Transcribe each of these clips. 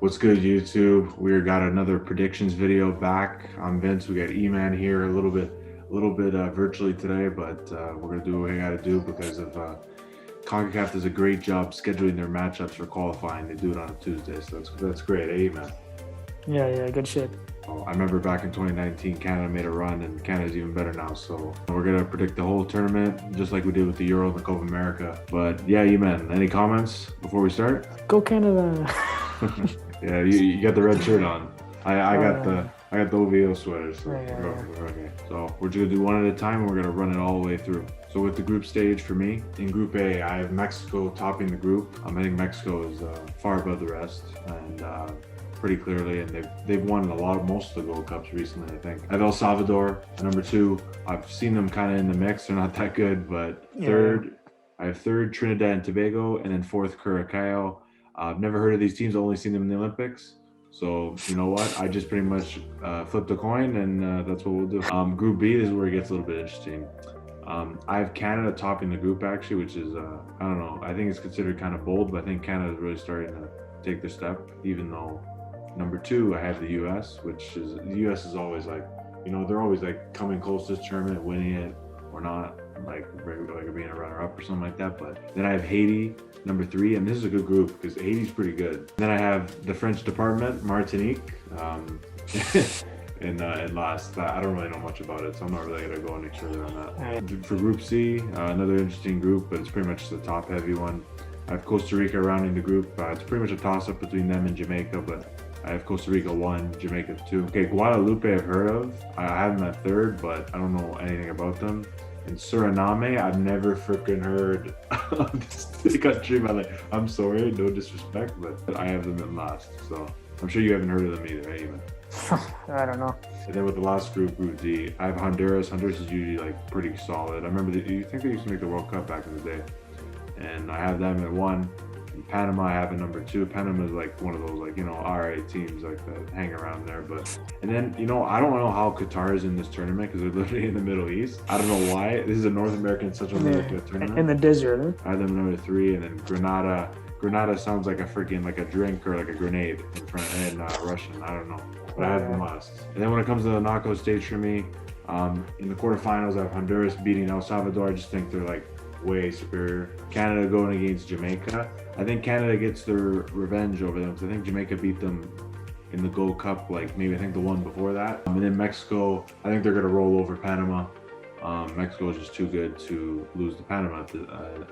What's good, YouTube? We got another predictions video back. I'm Vince. We got Eman here a little bit virtually today, but we're gonna do what we gotta do because of CONCACAF does a great job scheduling their matchups for qualifying. They do it on a Tuesday, so that's great, eh, man? Yeah, good shit. I remember back in 2019, Canada made a run, and Canada's even better now. So we're gonna predict the whole tournament, just like we did with the Euro and the Copa America. But yeah, Eman, any comments before we start? Go Canada. Yeah, you got the red shirt on. I got the OVO sweater. So okay. So we're just gonna do one at a time, and we're gonna run it all the way through. So with the group stage for me, in Group A, I have Mexico topping the group. I think Mexico is far above the rest, and pretty clearly, and they've won most of the Gold Cups recently. I think I have El Salvador at number 2. I've seen them kind of in the mix. They're not that good, but third, I have third Trinidad and Tobago, and then fourth Curacao. I've never heard of these teams. I've only seen them in the Olympics. So you know what? I just pretty much flipped a coin, and that's what we'll do. Group B is where it gets a little bit interesting. I have Canada topping the group actually, which is I don't know. I think it's considered kind of bold, but I think Canada is really starting to take their step. Even though number 2, I have the U.S., which is the U.S. is always like, they're always like coming close to this tournament, winning it or not, like being a runner-up or something like that. But then I have Haiti number 3, and this is a good group because Haiti's pretty good. Then I have the French department, Martinique, and last. I don't really know much about it, so I'm not really gonna go any further on that. For Group C, another interesting group, but it's pretty much the top-heavy one. I have Costa Rica rounding the group. It's pretty much a toss-up between them and Jamaica, but I have Costa Rica 1, Jamaica 2. Okay, Guadalupe I've heard of. I have them at third, but I don't know anything about them. And Suriname, I've never freaking heard of this country. I'm sorry, no disrespect, but I have them at last. So I'm sure you haven't heard of them either, eh, even? I don't know. And then with the last group, Group D, I have Honduras. Honduras is usually like pretty solid. I remember you think they used to make the World Cup back in the day, and I have them at 1. And Panama I have at number 2. Panama is like one of those alright teams like that hang around there. But and then I don't know how Qatar is in this tournament because they're literally in the Middle East. I don't know why. This is a North American Central America tournament. In the desert. I have them number 3, and then Grenada. Grenada sounds like a drink or like a grenade in Russian. I don't know. But I have them last. And then when it comes to the knockout stage for me, in the quarterfinals I have Honduras beating El Salvador. I just think they're like way superior. Canada going against Jamaica. I think Canada gets their revenge over them because I think Jamaica beat them in the Gold Cup, like maybe I think the one before that. And then Mexico, I think they're going to roll over Panama. Mexico is just too good to lose to Panama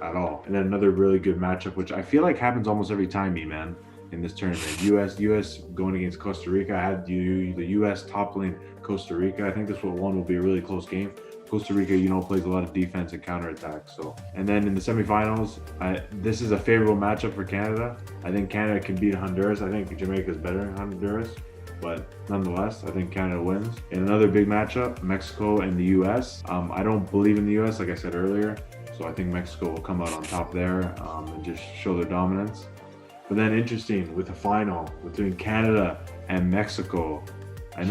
at all. And then another really good matchup, which I feel like happens almost every time, man, in this tournament. U.S. going against Costa Rica. I had the U.S. toppling Costa Rica. I think this one will be a really close game. Costa Rica, plays a lot of defense and counterattack. So, and then in the semifinals, this is a favorable matchup for Canada. I think Canada can beat Honduras. I think Jamaica is better than Honduras, but nonetheless, I think Canada wins. In another big matchup, Mexico and the U.S. I don't believe in the U.S., like I said earlier, so I think Mexico will come out on top there and just show their dominance. But then interesting, with the final between Canada and Mexico, I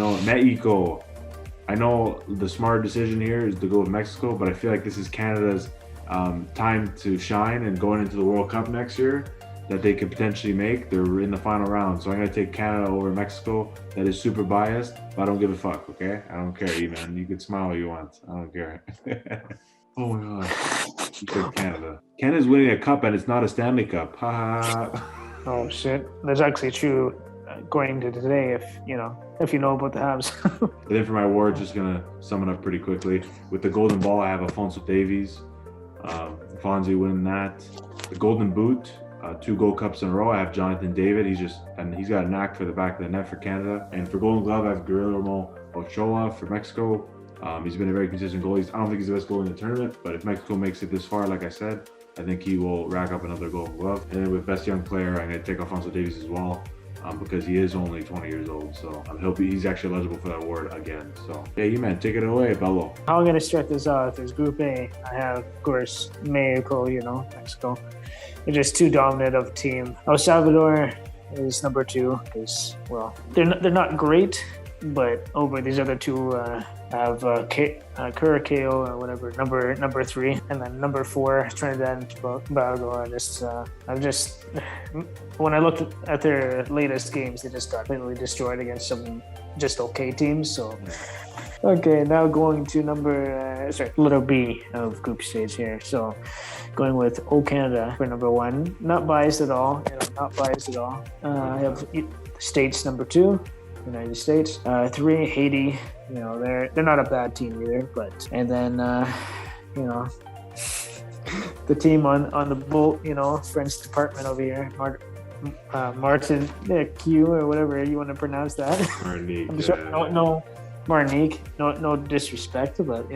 know the smart decision here is to go with Mexico, but I feel like this is Canada's time to shine and going into the World Cup next year that they could potentially make. They're in the final round, so I'm going to take Canada over Mexico. That is super biased, but I don't give a fuck, okay? I don't care, man. You can smile all you want. I don't care. Oh my God. You said Canada. Canada's winning a cup, and it's not a Stanley Cup. Ha ha. Oh, shit. That's actually true. Going into today, if you know about the Habs. And then for my award, just gonna sum it up pretty quickly. With the Golden Ball, I have Alphonso Davies. Fonzie winning that. The Golden Boot, 2 Gold Cups in a row. I have Jonathan David. He's got a knack for the back of the net for Canada. And for Golden Glove, I have Guillermo Ochoa for Mexico. He's been a very consistent goalie. I don't think he's the best goalie in the tournament, but if Mexico makes it this far, like I said, I think he will rack up another Golden Glove. And then with Best Young Player, I'm gonna take Alphonso Davies as well. Because he is only 20 years old, so he's actually eligible for that award again. So yeah, you man, take it away, Bello. How I'm gonna start this off is Group A. I have, of course, Mexico. Mexico. They're just too dominant of a team. El Salvador is number 2 because, well, they're not great, but over these other two, I have Curacao or whatever, number 3, and then number 4, Trinidad and Tobago. I've just when I looked at their latest games, they just got completely destroyed against some just okay teams. So. Okay, now going to letter B of group stage here. So going with Canada for number 1. Not biased at all. Not biased at all. I have States number 2, United States. 3, Haiti. They're not a bad team either. And then the team on the boat. French department over here. Martin Q or whatever you want to pronounce that. Martinique. No. Martinique, no disrespect, but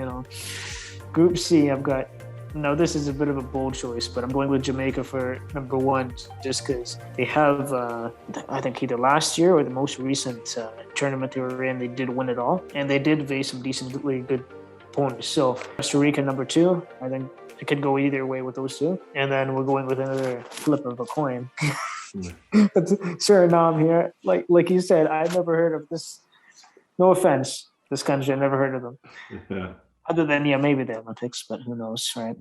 Group C, I've got. Now this is a bit of a bold choice, but I'm going with Jamaica for number 1, just because they have. I think either last year or the most recent tournament they were in, they did win it all, and they did face some decently good opponents. So Costa Rica number 2, I think it could go either way with those two, and then we're going with another flip of a coin. Suriname here, like you said, I've never heard of this. No offense, this country, I never heard of them. Yeah. Other than maybe the Olympics, but who knows, right?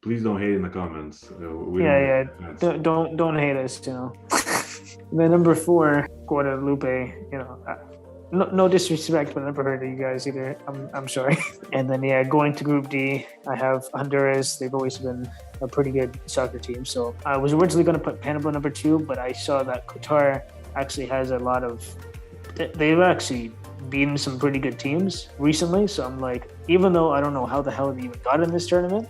Please don't hate in the comments. Don't hate us, And then number 4, Guadalupe. No disrespect, but I never heard of you guys either. I'm sorry. And then going to Group D, I have Honduras. They've always been a pretty good soccer team. So I was originally going to put Panama number 2, but I saw that Qatar actually has a lot of. They've actually beaten some pretty good teams recently, so I'm like, even though I don't know how the hell they even got in this tournament,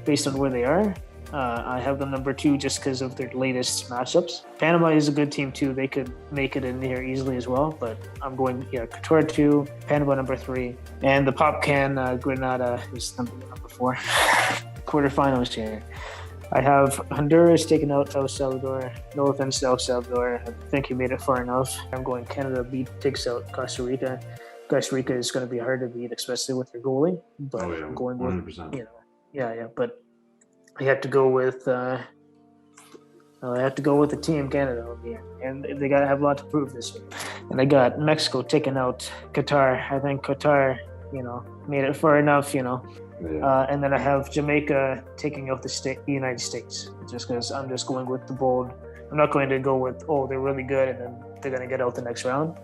based on where they are, I have them number 2 just because of their latest matchups. Panama is a good team too; they could make it in here easily as well. But I'm going, Qatar 2, Panama number 3, and the Pop Can Grenada is number 4. Quarterfinals here. I have Honduras taking out El Salvador. No offense to El Salvador. I think he made it far enough. I'm going Canada takes out Costa Rica. Costa Rica is going to be hard to beat, especially with their goalie. But I'm going 100%. with, But I have to go with the team Canada over here, and they got to have a lot to prove this year. And I got Mexico taking out Qatar. I think Qatar, made it far enough, Yeah. And then I have Jamaica taking out the United States, just because I'm just going with the bold. I'm not going to go with, they're really good and then they're going to get out the next round.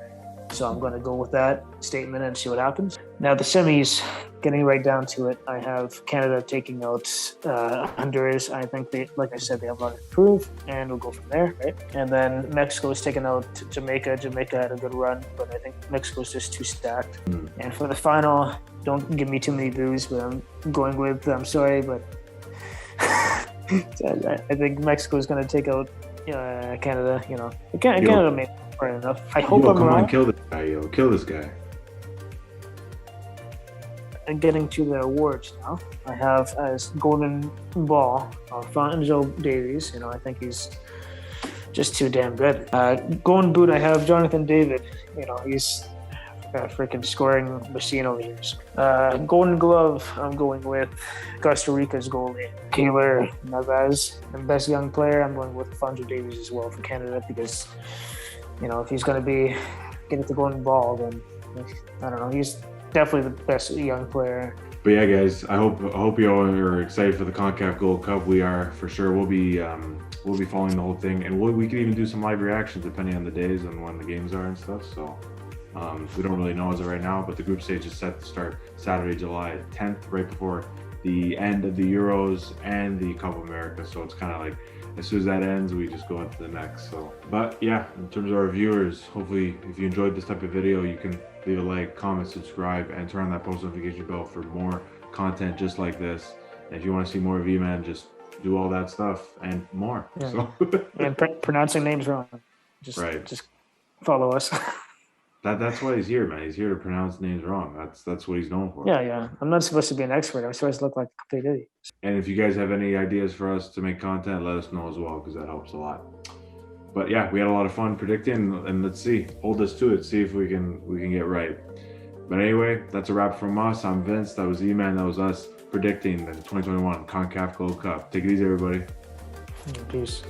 So I'm going to go with that statement and see what happens. Now the semis, getting right down to it, I have Canada taking out Honduras. I think like I said, they have a lot to prove, and we'll go from there, right? And then Mexico is taking out Jamaica. Jamaica had a good run, but I think Mexico's just too stacked. And for the final, don't give me too many boos, but I'm going with, I'm sorry, but I think Mexico is going to take out Canada. Canada made it enough. I hope I'm wrong. Kill this guy, kill this guy. And getting to the awards now, I have as golden ball Fonzo Davies. I think he's just too damn good. Golden boot, I have Jonathan David. He's a freaking scoring machine over here. Golden glove, I'm going with Costa Rica's goalie, Keylor Navas. And best young player, I'm going with Fonzo Davies as well for Canada, because if he's going to be getting the golden ball, then I don't know. He's definitely the best young player. But yeah, guys, I hope you all are excited for the CONCACAF Gold Cup. We are for sure. We'll be following the whole thing, and we can even do some live reactions depending on the days and when the games are and stuff. So we don't really know as of right now, but the group stage is set to start Saturday, July 10th, right before the end of the Euros and the Copa America. So it's kind of like, as soon as that ends, we just go into the next. So, but yeah, in terms of our viewers, hopefully if you enjoyed this type of video, you can leave a like, comment, subscribe, and turn on that post notification bell for more content just like this. And if you want to see more of Eman, just do all that stuff and more. Yeah. So and pronouncing names wrong, just follow us. That's why he's here, man. He's here to pronounce names wrong. That's what he's known for. Yeah. I'm not supposed to be an expert. I'm supposed to look like a complete idiot. And if you guys have any ideas for us to make content, let us know as well, because that helps a lot. But yeah, we had a lot of fun predicting, and let's see, hold us to it, see if we can get right. But anyway, that's a wrap from us. I'm Vince. That was Eman. That was us predicting the 2021 CONCACAF Gold Cup. Take it easy, everybody. Peace.